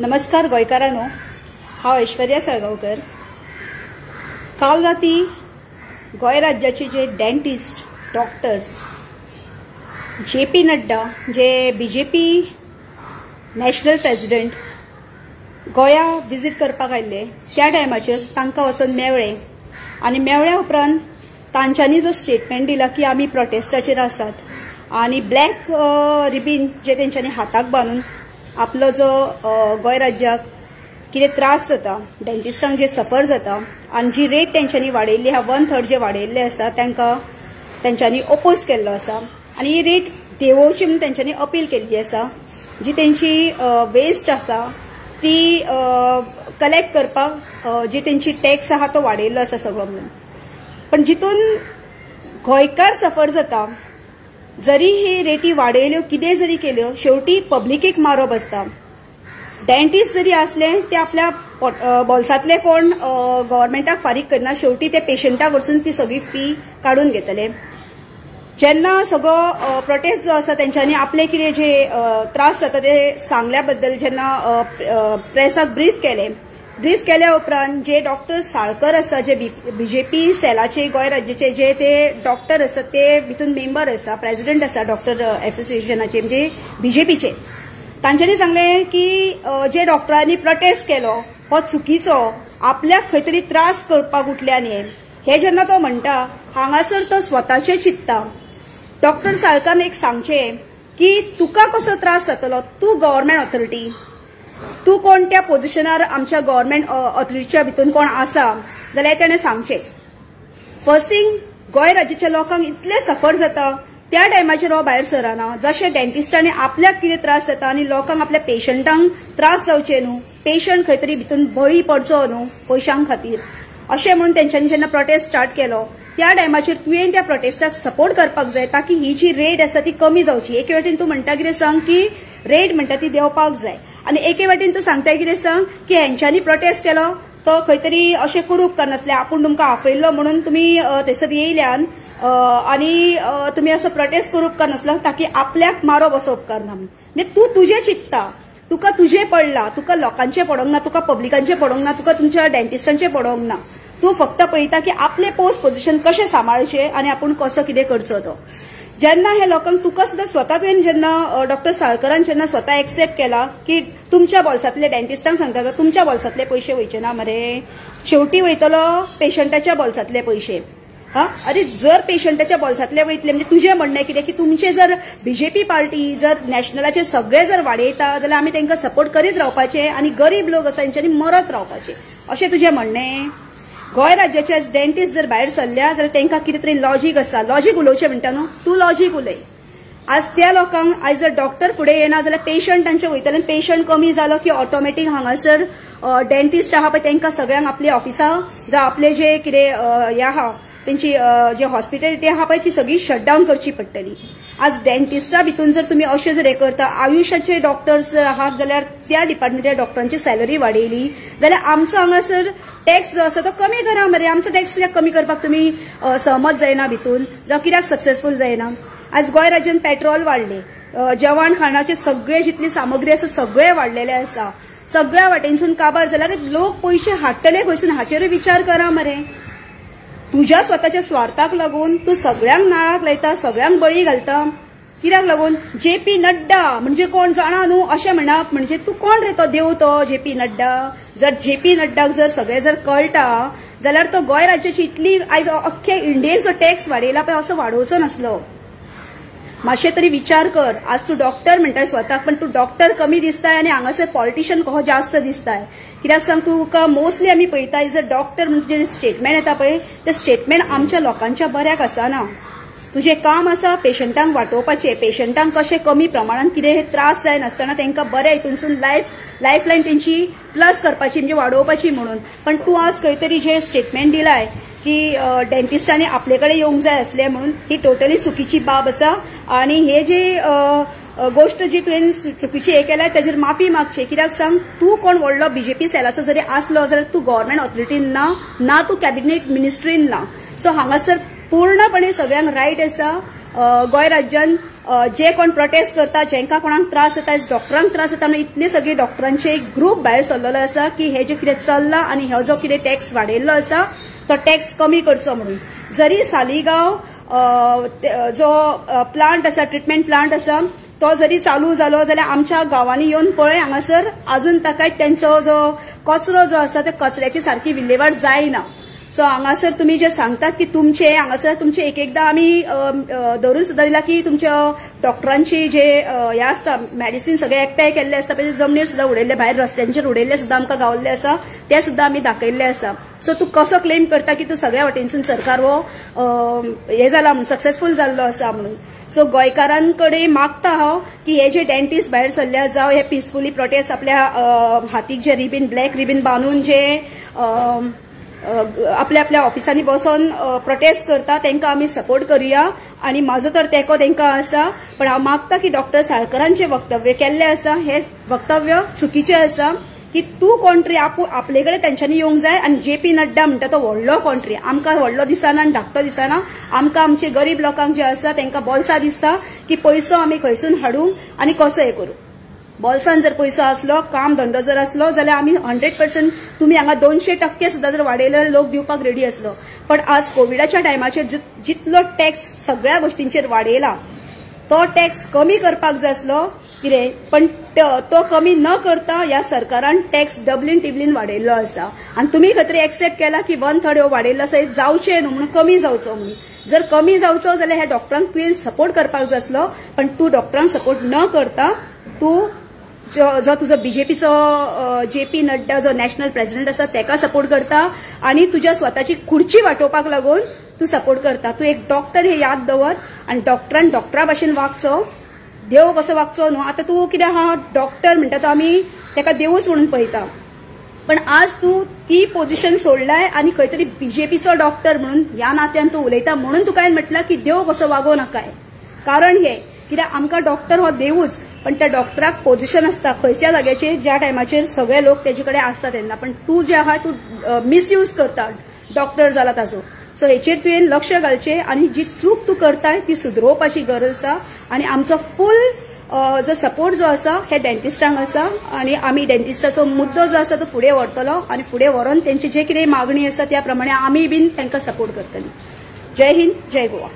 नमस्कार गोयकारांनो, हांव ऐश्वर्या साळगांवकर। काल राती गोय राज्याचे जे डेंटिस्ट डॉक्टर्स JP नड्डा जे बीजेपी नॅशनल प्रेसिडेंट गोया विजीट करपाक आयिल्ले त्या टायमाचेर तांकां वचून मेळ्ळे आनी मेळ्ळ्या उपरांत तांच्यांनी जो स्टेटमेंट दिला की आमी प्रोटेस्टाचेर आसात आनी ब्लॅक रिबीन जे तेंच्यांनी हाताक बांदून आपलो जो गोय राज्याक कितें त्रास जाता, डेंटिस्टांक जे सफर जाता आनी जी रेट तेंच्यांनी वाडयल्ली आहा 1/3 जे वाडयल्ले आसा तांकां तेंच्यांनी ओपोज केल्लो आसा आनी ही रेट देंवोवची म्हणून तेंच्यांनी अपील केल्ली आसा। जी तेंची वेस्ट आसा ती कलेक्ट करपाक जी तेंची टॅक्स आहा तो वाडयल्लो आसा सगळो म्हणून। पण जितून गोंयकार सफर जाता, जरी ही रेटी वाडयल्यो कितें जरी केल्यो, शेवटी पब्लिकेक मारो बसता। डेंटिस्ट जरी असले ते आपल्या बोल्सांतले कोण गव्हर्नमेंटाक फारीक करना, शेवटी ते पेशंटाक वचून ती सगळी फी काढून घेतले। जेन्ना सगळो प्रोटेस्ट जो आसा तेंच्यांनी आपले कितें जे त्रास जाता ते सांगल्या बद्दल जेन्ना प्रेसाक ब्रीफ केल्या उपरांत जे डॉक्टर साळकर आसा, जे बीजेपी सेलाचे गोय राज्याचे जे ते डॉक्टर आसा ते भितून मेंबर आसा, प्रेसिडेंट आसा डॉक्टर एसोसिएशनाचे म्हणजे बीजेपीचे, तांच्यांनी सांगले की जे डॉक्टरांनी प्रोटेस्ट केलो हो चुकीचो, आपल्याक खंय तरी त्रास करपाक उठल्याने हे जेन्ना तो म्हणटा हांगासर तो स्वताचे चित्ता। डॉक्टर साळकारान एक सांगचे की तुका कसो त्रास जातलो, तू गव्हर्नमेंट ऑथॉरिटी, तू कोण त्या पोझिशनार आमच्या गव्हर्नमेंट ऑथॉरिटीच्या भितून कोण आसा जाल्यार ताणें सांगचे। फर्स्ट थिंग, गोंय राज्याच्या लोकांक इतले सफर जाता त्या टायमाचेर हो भायर सरना। जशे डेंटिस्टांनी आपल्याक कितें त्रास जाता आनी लोकांक आपल्या पेशंटांक त्रास जावचे न्हू, पेशंट खंय तरी भितून बळी पडचो न्हू पयशांक खातीर, अशें म्हणून तेंच्यांनी जेन्ना प्रोटेस्ट स्टार्ट केलो त्या टायमाचेर तुवें त्या प्रोटेस्टाक सपोर्ट करपाक जाय ताकी ही जी रेट आसा ती कमी जावची। एके वाटेन तूं म्हणटा कितें सांग की रेट म्हणटा ती देंवपाक जाय आनी एके वाटेन तूं सांगता कितें सांग की हेंच्यांनी प्रोटेस्ट केलो तो खंय तरी अशें करूंक करनासले, आपूण तुमकां आपयल्लो म्हणून तुमी थंयसर येयल्यान आनी तुमी असो प्रोटेस्ट करूंक करनासलो ताकी आपल्याक मारो बसो उपकारना म्हणून। म्हणजे तूं तुजें चित्ता, तुका तुजें पडला, तुका लोकांचें पडोंक ना, तुका पब्लिकांचें पडोंक ना, तुका तुमच्या डेंटिस्टांचें पडोंक ना। तू फक्त पळयता की आपले पोस्ट पोझिशन कशें सांबाळचे आनी आपूण कसो कितें करचो तो। जेन्ना हे लोकांक तुका सुद्धा स्वता तुवें जेन्ना डॉक्टर साळकरान जेन्ना स्वता एक्सेप्ट केला की तुमच्या बोल्सांतले डेंटिस्टांक सांगता तुमच्या बोल्सांतले पयशे वयचे ना मरे, शेवटी वयतलो पेशंटाच्या बोल्सांतले पयशे। अरे जर पेशंटाच्या बोल्सांतले वयतले म्हणजे तुजें म्हणणें कितें की तुमचे जर बीजेपी पार्टी जर नॅशनलाचे सगळे जर वाडयता जाल्यार आमी तांकां सपोर्ट करीत रावपाचे आनी गरीब लोक आसा तेंच्यांनी मरत रावपाचे, अशें तुजें म्हणणें। गोंय राज्याचे डेंटिस्ट जर भायर सरल्या जाल्यार तांकां कितें तरी लॉजीक आसा, लॉजीक उलोवचें म्हणटा न्हू, तूं लॉजीक उलय। आज त्या लोकांक आयज जर डॉक्टर फुडें येना जाल्यार पेशंट तांचे वयतले, पेशंट कमी जालो की ऑटोमॅटीक हांगासर डेंटिस्ट आहा पळय तांकां सगळ्यांक आपली ऑफिसां जावं आपले जे कितें हें आहा तेंची जे हॉस्पिटॅलिटी आहा पळय ती सगळी शटडावन करची पडटली। आज डेंटिस्टा भितून जर तुमी अशें जर हें करता, आयुशाचे डॉक्टर्स आहात जाल्यार त्या डिपार्टमेंटच्या डॉक्टरांची सॅलरी वाडयली जाल्यार आमचो हांगासर टॅक्स जो आसा तो कमी करा मरे। आमचो टॅक्स कित्याक कमी करपाक तुमी सहमत जायना भितून, जावं कित्याक सक्सेसफूल जायना। आज गोंय राज्यान पेट्रोल वाडले, जेवण खाणाचे सगळे जितली सामग्री आसा सगळे वाडलेले आसा, सगळ्या वाटेनसून काबार जाल्यार लोक पयशे हाडटले खंयसून हाचेरूय विचार करा मरे। तुझ्या स्वताच्या स्वार्थाक लागून तू सगळ्यांक नाळाक लायता, सगळ्यांक बळी घालता, कित्याक लागून? JP नड्डा म्हणजे कोण जाणा न्हू अशें म्हणप म्हणजे तू कोण रे तो देव तो JP नड्डा? जर JP नड्डाक जर सगळे जर कळटा जाल्यार तो गोंय राज्याची इतली आयज अख्ख्या इंडियेन जो टॅक्स वाडयला पळय असो वाडोवचो नासलो। मातशें तरी विचार कर। आज तू डॉक्टर म्हणटाय स्वताक, पण तू डॉक्टर कमी दिसताय आनी हांगासर पॉलिटिशियन कहो जास्त दिसताय। कित्याक सांग, तुका मोस्टली आमी पळयता जर डॉक्टर म्हणजे जे स्टेटमेंट येता पळय ते स्टेटमेंट आमच्या लोकांच्या बऱ्याक आसना। तुजें काम आसा पेशंटांक वाटोवपाचें, पेशंटांक कशें कमी प्रमाणात कितें हे त्रास जाय नासतना तांकां बरे हितूनसून लायफ लायन तेंची प्लस करपाची म्हणजे वाडोवपाची म्हणून। पण तूं आज खंय तरी जे स्टेटमेंट दिलाय की डेंटिस्टांनी आपले कडेन येवंक जाय असले म्हणून, ही टोटली चुकीची बाब आसा आनी हे जे गोष्ट जी तुवें चुकीची हे केल्या ताजेर माफी मागची। कित्याक सांग, तूं कोण व्हडलो बीजेपी सेलाचो जरी आसलो जाल्यार तूं गव्हर्नमेंट ऑथॉरिटीन ना तूं कॅबिनेट मिनिस्ट्रीन ना। सो हांगासर पूर्णपणे सगळ्यांक रायट आसा गोंय राज्यान जे कोण प्रोटेस्ट करता जेंका कोणाक त्रास जाता डॉक्टरांक त्रास जाता म्हणून इतले सगळे डॉक्टरांचे एक ग्रुप भायर सरलेलो आसा की हे जे कितें चल्ला आनी हो जो कितें टॅक्स वाडयल्लो आसा तो टॅक्स कमी करचो म्हणून. जरी सालिगांव जो प्लांट आसा ट्रिटमेंट प्लांट आसा तो जरी चालू जालो जाल्यार आमच्या गांवांनी येवन पळय हांगासर अजून ताका त्यांचो जो कचरो जो आसा त्या कचऱ्याची सारकी विल्हेवाट जायना. सो हांगासर तुम्ही जे सांगतात की तुमचे हांगासर तुमचे एकदा आमी धरून सुद्धा दिला की तुमच्या डॉक्टरांची जे हे आसता मेडिसिन सगळे एकठांय केल्ले आसता पळय जमनीर सुद्धा उडयल्ले भायर रस्त्यांचेर उडयल्ले सुद्धा आमकां गावल्ले आसा ते सुद्धा आमी दाखयल्ले आसा. सो तू कसो क्लेम करता की तू सगळ्या वटेनसून सरकार हो हे जाला म्हणून सक्सेसफूल जाल्लो आसा म्हणून. सो गोंयकारांकडे मागता हांव की हे जे डेंटिस्ट भायर सरल्या जावं हे पीसफुली प्रोटेस्ट आपल्या हातीक जे रिबीन ब्लॅक रिबीन बांदून जे आपल्या आपल्या ऑफिसांनी बसून प्रोटेस्ट करता तांकां आमी सपोर्ट करूया आणि माझो तर तेको तांकां आसा. पण हांव मागता की डॉक्टर साळकरांचे वक्तव्य केल्ले आसा हे वक्तव्य चुकीचे आसा की तू कोंट्री आपले कडेन तेंच्यांनी येवंक जाय आनी जेपी नड्डा म्हणटा तो व्हडलो कोंट्री आमकां व्हडलो दिसना आनी धाकटो दिसना. आमकां आमचे गरीब लोकांक जे आसा तांकां बोल्सा दिसता की पयसो आमी खंयसून हाडूं आनी कसो हे करूं. बोल्सान जर पैसो असलो काम धंदो जर असलो जाल्यार आमी 100% तुम्ही हांगा 200% सुद्धा जर वाडयले लोक दिवपाक रेडी असलो. पण आज कोविडाच्या टायमाचेर जितलो टॅक्स सगळ्या गोष्टींचेर वाडयला तो टॅक्स कमी करपाक जाय आसलो कितें पण तो कमी न करता ह्या सरकारान टॅक्स डबलीन टिबलीन वाडयल्लो आसा. आनी तुमी खत्री एक्सेप्ट केला की 1/3 वाडयल्लो आसा जावचें न्हू म्हणून कमी जावचो म्हणून. जर कमी जावचो जाल्यार ह्या डॉक्टरांक तुवें सपोर्ट करपाक जाय आसलो. पण तू डॉक्टरांक सपोर्ट न करता तू जो तुजो बीजेपीचो जेपी नड्डा जो नॅशनल प्रेसिडेंट आसा तेका सपोर्ट करता आणि तुझ्या स्वताची खुर्ची वाटोवपाक लागून तू सपोर्ट करता. तू एक डॉक्टर हे याद दवर आणि डॉक्टरान डॉक्टरा भाशेन वागचो देव कसो वागचो न्हू. आता तू कितें हा डॉक्टर म्हणटा तो आमी तेका देवूच म्हणून पळयता पण आज तू ती पोझिशन सोडलाय आणि खंय तरी बीजेपीचो डॉक्टर म्हणून ह्या नात्यान तू उलयता म्हणून तुका हांवें म्हटलां की देव कसो वागो नाकाय. कारण हे कित्याक आमकां डॉक्टर हो देवूच पण त्या डॉक्टराक पोझिशन असता खंयच्या जाग्याचेर ज्या टायमाचेर सगळे लोक तेजे कडेन आसता तेन्ना. पण तू जे आहा तू मिसयूज करता डॉक्टर जाला ताजो. सो हेचेर तुवें लक्ष घालचें आणि जी चूक तू करताय ती सुधरोवपाची गरज आसा. आणि आमचो फुल जो सपोर्ट जो आसा हे डेंटिस्टांक आसा आणि आमी डेंटिस्टाचो मुद्दो जो आसा तो फुडें व्हरतलो आणि फुडें व्हरून तेंची जे कितें मागणी आसा त्या प्रमाणे आमी बीन तांकां सपोर्ट करतली. जय हिंद जय गोवा.